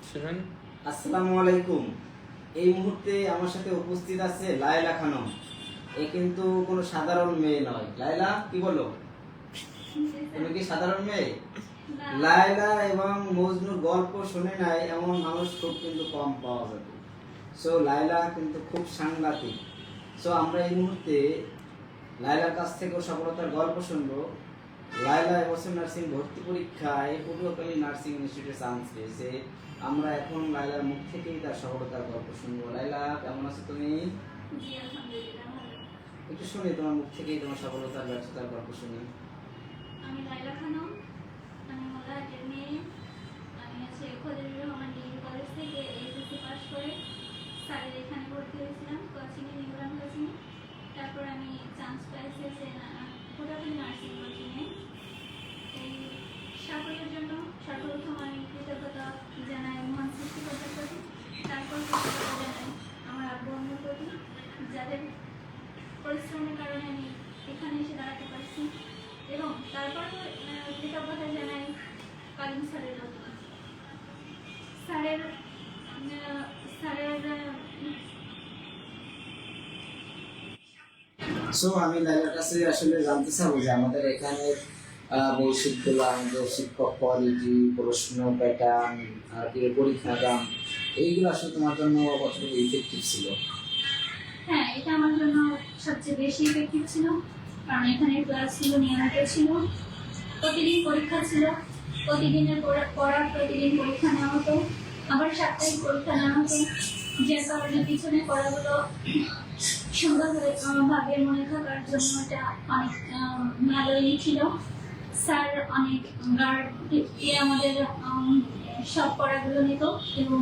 শুনুন। আসসালামু আলাইকুম। এই মুহূর্তে আমার সাথে উপস্থিত আছে লায়লা খানম। এ কিন্তু কোনো সাধারণ মেয়ে নয়। লায়লা, কি বলো? তুমি কি সাধারণ মেয়ে? লায়লা এবং মজনুর গল্প শুনে নাই এমন মানুষ খুব কিন্তু কম পাওয়া যাবে। সো লায়লা কিন্তু খুব সাংঘাতিক। সো আমরা এই মুহূর্তে লায়লার কাছ থেকেও সফলতার গল্প শুনবো। লায়লা এবছর নার্সিং ভর্তি পরীক্ষায় পটুয়াখালী নার্সিং ইনস্টিটিউটে চান্স পেয়েছে। আমরা এখন লায়লার মুখ থেকেই তার সফলতার গল্প শুনবো। লায়লা, কেমন আছো তুমি? জি আলহামদুলিল্লাহ ভালো। একটু শুনি তোমার মুখ থেকেই তোমার সফলতার ব্যর্থতার গল্প শুনি। আমি লায়লা খানম, আমি মোল্লাহাটের মেয়ে। আমি খলিলুর রহমান ডিগ্রি কলেজ থেকে এইচএসসি পাস করে স্যারের এখানে ভর্তি হয়েছিলাম কোচিংয়ে, নিউরাম কোচিংয়ে। তারপর আমি চান্স পাইছি পটুয়াখালী নার্সিং কোচিংয়ে। এই সাফল্যের জন্য সর্বপ্রথম আমি কৃতজ্ঞতা জানাই মহান সৃষ্টিকর্তার প্রতি। তারপর কৃতজ্ঞতা জানাই আমার আব্বু আম্মুর প্রতি, যাদের পরিশ্রমের কারণে আমি এখানে এসে দাঁড়াতে পারছি। এবং তারপর কৃতজ্ঞতা জানাই কালিম স্যারের প্রতি। স্যারের স্যারের সো আমি লায়লার কাছে আসলে জানতে চাবো যে আমাদের এখানে বৈশিষ্ট্যগুলো, আমাদের শিক্ষক কোয়ালিটি, প্রশ্ন প্যাটার্ন, পরীক্ষা দাম, এইগুলো আসলে তোমার জন্য কতটুকু ইফেক্টিভ ছিল? হ্যাঁ, এটা আমার জন্য সবচেয়ে বেশি ইফেক্টিভ ছিল, কারণ এখানে ক্লাস ছিল, নিয়মিত ছিল, প্রতিদিন পরীক্ষা ছিল, প্রতিদিনের পড়া, প্রতিদিন পরীক্ষা নেওয়া হতো, আবার সাপ্তাহিক পরীক্ষা নেওয়া হতো, যে কারণে পিছনে পড়াগুলো সুন্দরভাবে মনে থাকার জন্য এটা অনেক ভালোই ছিল। স্যার অনেক গার্ড দিয়ে আমাদের সব পড়াগুলো নিত এবং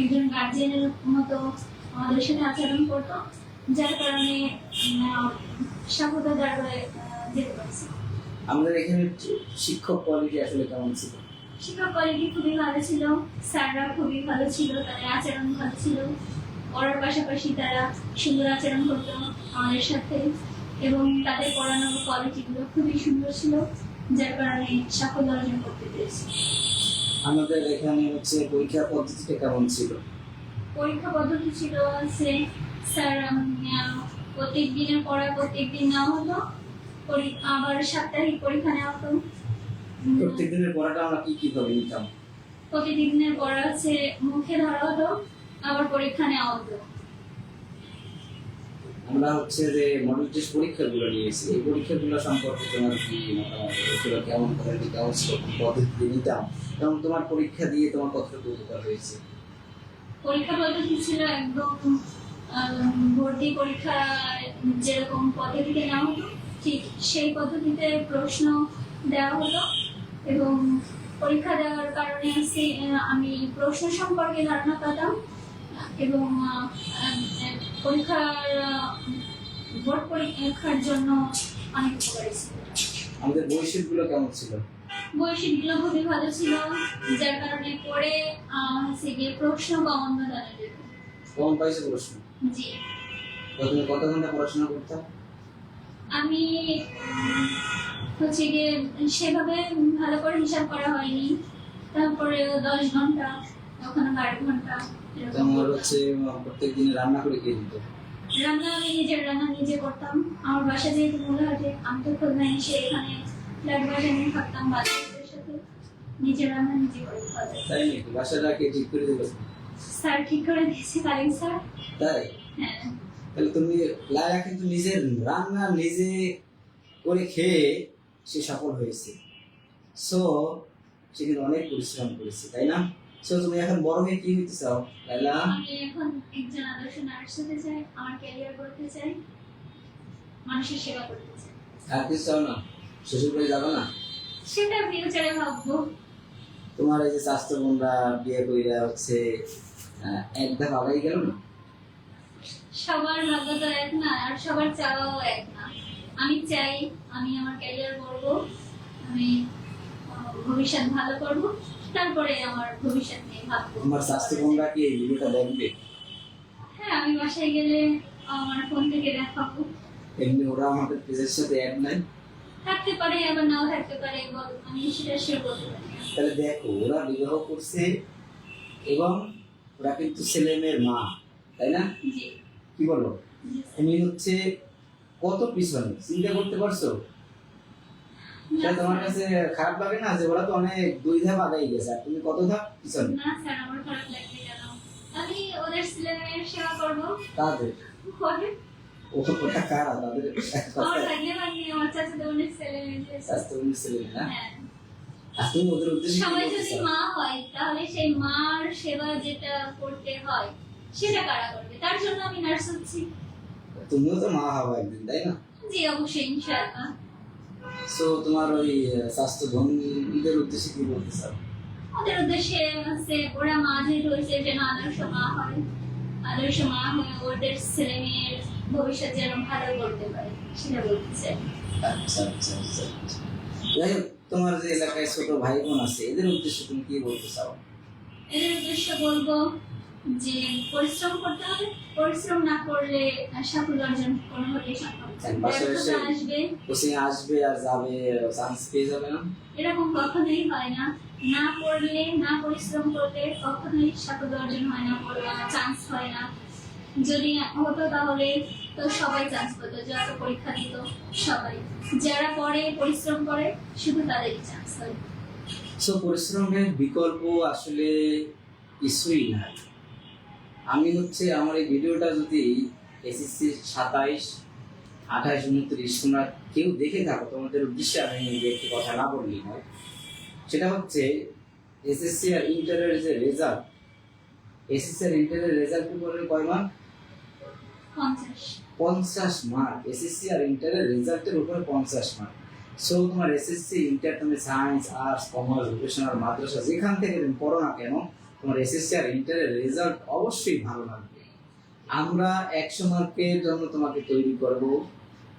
একজন গার্জিয়ানের মতো আমাদের সাথে আচরণ করতো, যার কারণে সফলতা দরবারে যেতে পারছি। আমাদের এখানে শিক্ষক কোয়ালিটি আসলে কেমন ছিল? শিক্ষক কোয়ালিটি খুবই ভালো ছিল, স্যাররা খুবই ভালো ছিল, তাদের আচরণ ভালো ছিল। পড়ার পাশাপাশি তারা সুন্দর আচরণ করতো আমাদের সাথে এবং তাদের পড়ানোর কোয়ালিটিগুলো খুবই সুন্দর ছিল, যার কারণে সাফল্য অর্জন করতে পেরেছি। আমাদের এখানে হচ্ছে পরীক্ষা পদ্ধতিটা কেমন ছিল? পরীক্ষা পদ্ধতি ছিল স্যার প্রত্যেক দিনের পড়া প্রত্যেক দিন নেওয়া হতো, আবার সাপ্তাহিক পরীক্ষা নেওয়া হতো। প্রত্যেক দিনের পড়াটা আমরা কি ভাবে নিতাম? প্রতিদিনের পড়া মুখে ধরা হতো, আবার পরীক্ষা নেওয়া হতো। আমরা হচ্ছে যে মডেল টেস্ট পরীক্ষাগুলো নিয়েছি, এই পরীক্ষাগুলো সম্পর্কে তোমার কি মতামত? কেমন কোয়ালিটি, কেমন পদ্ধতি নিতাম এবং তোমার পরীক্ষা দিয়ে তোমার কতটুকু উপকার হয়েছে? পরীক্ষা পদ্ধতি ছিল একদম ভর্তি পরীক্ষা যেরকম পদ্ধতিতে নেওয়া হতো, ঠিক সেই পদ্ধতিতে প্রশ্ন দেওয়া হতো এবং পরীক্ষা দেওয়ার কারণে আমি প্রশ্ন সম্পর্কে ধারণা পেতাম এবং বোর্ড পরীক্ষার জন্য অনেক উপকারী ছিল। আমাদের বৈশিষ্ট্যগুলো কেমন ছিল? বৈশিষ্ট্যগুলো খুবই ভালো ছিল, যার কারণে পরে গিয়ে প্রশ্ন বা অন্য জানা যেত। কেমন পাইছো প্রশ্ন? জি, তুমি কত ঘন্টা পড়াশোনা করতে? আমি গিয়ে সেভাবে ভালো করে হিসাব করা হয়নি, তারপরে 10 ঘন্টা, ওখানে 12 ঘন্টা। তোমার হচ্ছে প্রত্যেক দিন রান্না করে খেয়ে দিত? রান্না আমি নিজের রান্না নিজে করতাম। আমার বাসা যেহেতু মোল্লাহাটে, আমি তো খুলনা এসে এখানে ফ্ল্যাট বাসা নিয়ে থাকতাম বাচ্চাদের সাথে, নিজের রান্না নিজে করে খাওয়া যেত। তাই নাকি? বাসাটা কে ঠিক করে দিল? স্যার ঠিক করে দিয়েছে, কালিম স্যার। তাই? হ্যাঁ। তাহলে তুমি, লায়লা কিন্তু নিজের রান্না নিজে করে খেয়ে সে সফল হয়েছে। সো সে কিন্তু অনেক পরিশ্রম করেছে, তাই না? সো তুমি এখন বড় হয়ে কি হইতে চাও লায়লা? আমি এখন একজন আদর্শ নার্স হতে চাই, আমার ক্যারিয়ার করতে চাই, মানুষের সেবা করতে চাই। আর কিছু চাও না? শ্বশুর বাড়ি যাবে না? সেটা ফিউচারে ভাববো। তোমার এই যে স্বাস্থ্য বোনরা বিয়ে কইরা হচ্ছে এক ধাপ আগাই গেল না? সবার ভাগ্য তো এক না, আর সবার চাওয়াও এক না। আমি চাই আমি আমার ক্যারিয়ার করব, আমি ভবিষ্যৎ ভালো করব, তারপরে আমার ভবিষ্যৎ নিয়ে ভাববো। তোমার স্বাস্থ্য বোনরা কি এই ভিডিওটা দেখবে? হ্যাঁ, আমি বাসায় গেলে আমার ফোন থেকে দেখাবো। এমনি ওরা আমাদের পেজের সাথে অ্যাড নাই? থাকতে পারে, আবার নাও থাকতে পারে, আমি সেটা শেয়ার করতে পারি না। তাহলে দেখো, ওরা বিবাহ করছে এবং ওরা কিন্তু ছেলে মেয়ের মা, তাই না? জি কি বলো? জি স্যার। তুমি হচ্ছে কত পিছনে, চিন্তা করতে পারছো? না তোমার স্যার। কাছে খারাপ লাগে না যে ওরা তো অনেক 2 ধাপ আগাই গেছে আর তুমি কত ধাপ পিছনে? না স্যার, আমার খারাপ লাগবে কেন? আমি ওদের ছেলে মেয়ের সেবা করবো। তাদের করে ওটা কারা তাদের আমার ভাগ্নে ভাগ্নি, আমার চাচাতো বোনের ছেলে মেয়ে। স্বাস্থ্য ছেলে না? হ্যাঁ, আর তুমি ওদের উদ্দেশ্যে কি সবাই বলতে যদি চাও? মা হয় তাহলে সেই মার সেবা যেটা করতে হয় সেটা কারা করবে? তার জন্য আমি নার্স হচ্ছি। তুমিও তো মা হবো একদিন, তাই না? জি অবশ্যই, ইনশাআল্লাহ। সো তোমার ওই স্বাস্থ্য বোনদের উদ্দেশ্যে কি বলতে চাও? ওদের উদ্দেশ্যে হচ্ছে ওরা মা যেহেতু হয়েছে যেন আদর্শ মা হয়, আদর্শ মা হয়ে ওদের ছেলে মেয়ের ভবিষ্যৎ যেন ভালো করতে পারে সেটা বলতে চাই। আচ্ছা আচ্ছা আচ্ছা আচ্ছা। যাই হোক, তোমার যে এলাকায় ছোট ভাই বোন আছে এদের উদ্দেশ্যে তুমি কি বলতে চাও? এদের উদ্দেশ্যে বলবো যে পরিশ্রম করতে হবে, পরিশ্রম না করলে সাফল্য অর্জন কোনোভাবেই সম্ভব না। বাসায় ব্যর্থতা এসে আসবে, কোচিং আসবে আর যাবে, চান্স পেয়ে যাবে না? এরকম কখনোই হয় না। না পড়লে, না পরিশ্রম করলে কখনোই সাফল্য অর্জন হয় না, চান্স হয় না। যদি হতো তাহলে তো সবাই চান্স পেতো, যারা পরীক্ষা দিত সবাই। যারা পড়ে পরিশ্রম করে শুধু তাদেরই চান্স হয়। সো পরিশ্রমের বিকল্প আসলে কিছুই নাই। আমি হচ্ছে আমার এই ভিডিওটা যদি এসএসসি 27, 28, 29 তোমরা কেউ দেখে থাকো, তোমাদের উদ্দেশ্যে আমি একটি কথা না বললেই নয়। সেটা হচ্ছে এসএসসি আর ইন্টারের যে রেজাল্ট, এসএসসি আর ইন্টারের রেজাল্ট বললে কয় মার্ক? 50। 50 মার্ক। এসএসসি আর ইন্টারের রেজাল্টের উপরে 50 মার্ক। সো তোমার এসএসসি ইন্টার তুমি সায়েন্স, আর্টস, কমার্স, ভোকেশনাল, মাদ্রাসা যেখান থেকে তুমি পড়ো না কেন, তোমার এসএসসি আর ইন্টারের রেজাল্ট অবশ্যই ভালো লাগবে। আমরা 100 মার্কের জন্য তোমাকে তৈরি করব,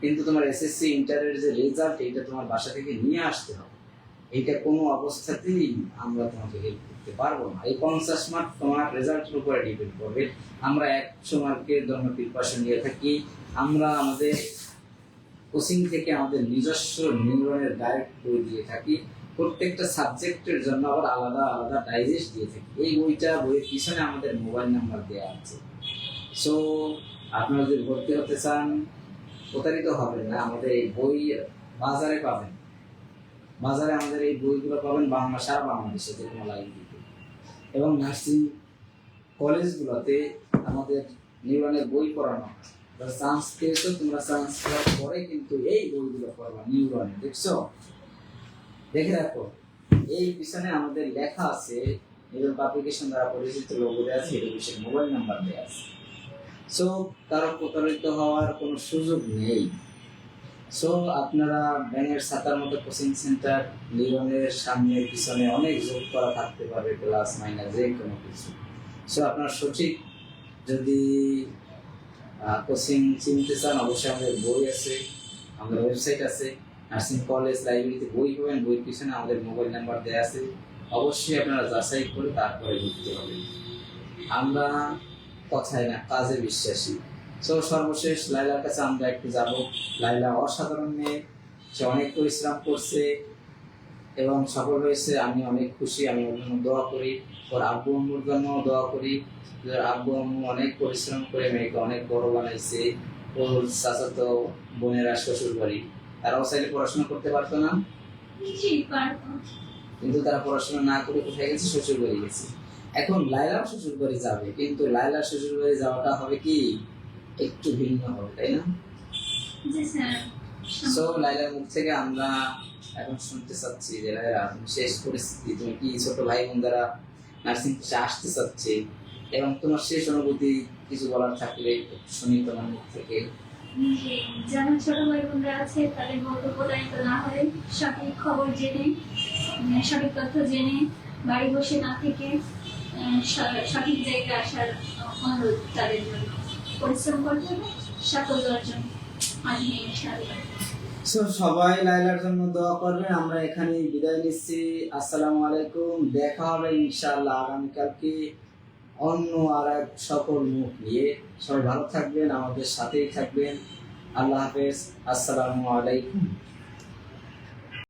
কিন্তু তোমার এসএসসি ইন্টারের যে রেজাল্ট এটা তোমার বাসা থেকে নিয়ে আসতে হবে। এটা কোনো অবস্থাতেই আমরা তোমাকে হেল্প করতে পারবো না। এই 50 মার্ক তোমার রেজাল্টের উপরে ডিপেন্ড করবে। আমরা 100 মার্কের জন্য প্রিপারেশন নিয়ে থাকি। আমরা আমাদের কোচিং থেকে আমাদের নিজস্ব নিউরনের ডাইরেক্ট বই দিয়ে থাকি। প্রত্যেকটা সাবজেক্টের জন্য আবার আলাদা আলাদা ডাইজেস্ট দিয়ে থাকি। এই বইয়ের পিছনে আমাদের মোবাইল নাম্বার দেওয়া আছে। সো আপনারা যদি ভর্তি হতে চান, প্রতারিত হবেন না। আমাদের এই বই বাজারে পাবেন, বাজারে আমাদের এই বইগুলো পাবেন সারা বাংলাদেশে যে কোনো লাইব্রেরিতে। এবং নার্সিং কলেজগুলোতে আমাদের নিউরনের বই পড়ানো হয়। চান্স পেয়েছো, তোমরা চান্স পাওয়ার পরে কিন্তু এই বইগুলো পড়বা নিউরনে, দেখছো? দেখে রাখো, এই পিছনে আমাদের লেখা আছে, নিউরন পাবলিকেশন দ্বারা পরিচিত লোগো দেওয়া আছে, এডুকেশন মোবাইল নাম্বার দেওয়া আছে। সো কারো প্রতারিত হওয়ার কোনো সুযোগ নেই। সো আপনারা ব্যাঙের ছাতার মতো কোচিং সেন্টার, নিউরনের সামনে পিছনে অনেক যোগ করা থাকতে পারে, প্লাস মাইনাস যে কোনো কিছু। সো আপনার সঠিক যদি কোচিং চিনতে চান, অবশ্যই আমাদের বই আছে, আমাদের ওয়েবসাইট আছে, নার্সিং কলেজ লাইব্রেরিতে বই পাবেন, বইয়ের পিছনে আমাদের মোবাইল নাম্বার দেওয়া আছে। অবশ্যই আপনারা যাচাই করে তারপরে ভর্তি হবেন। আমরা কথায় না কাজে বিশ্বাসী। সো সর্বশেষ লাইলার কাছে আমরা একটু যাব। লাইলা অসাধারণ মেয়ে, সে অনেক পরিশ্রম করছে এবং সফল হয়েছে। আমি অনেক খুশি, আমি ওর জন্য দোয়া করি, ওর আব্বু আম্মুর জন্য দোয়া করি। ওর আব্বু আম্মু অনেক পরিশ্রম করে মেয়েকে অনেক বড় বানাইছে। ওর চাচাতো বোনেরা শ্বশুর বাড়ি, তারাও চাইলে পড়াশোনা করতে পারতো না, জি পারবো। কিন্তু তারা পড়াশোনা না করে কোথায় গেছে? শ্বশুর বাড়ি গেছে। এখন লাইলাও শ্বশুর বাড়ি যাবে, কিন্তু লাইলার শ্বশুর বাড়ি যাওয়াটা হবে কি একটু ভিন্ন হবে, তাই না? জি স্যার। সো লাইলার মুখ থেকে আমরা এখন শুনতে চাচ্ছি যে লাইলা, তুমি শেষ পরিস্থিতি, তুমি কি ছোট ভাই বোন দ্বারা নার্সিং ক্লাসে আসতে চাচ্ছে, এবং তোমার শেষ অনুভূতি কিছু বলার থাকলে একটু শুনি তোমার মুখ থেকে। জি, যারা ছোট ভাই বোনরা আছে তাদের বলতে প্রতারিত না হয়ে সঠিক খবর জেনে, সঠিক তথ্য জেনে বাড়ি বসে না থেকে সঠিক জায়গায় আসার অনুরোধ তাদের জন্য। পরিশ্রম করতে হবে, সাফল্য অর্জন আসবে ইনশাআল্লাহ। সো সবাই লাইলার জন্য দোয়া করবেন। আমরা এখানে বিদায় নিচ্ছি। আসসালামু আলাইকুম। দেখা হবে ইনশাআল্লাহ আগামীকালকে অন্য আর এক সকল মুখ নিয়ে। সবাই ভালো থাকবেন, আমাদের সাথেই থাকবেন। আল্লাহ হাফেজ। আসসালামু আলাইকুম।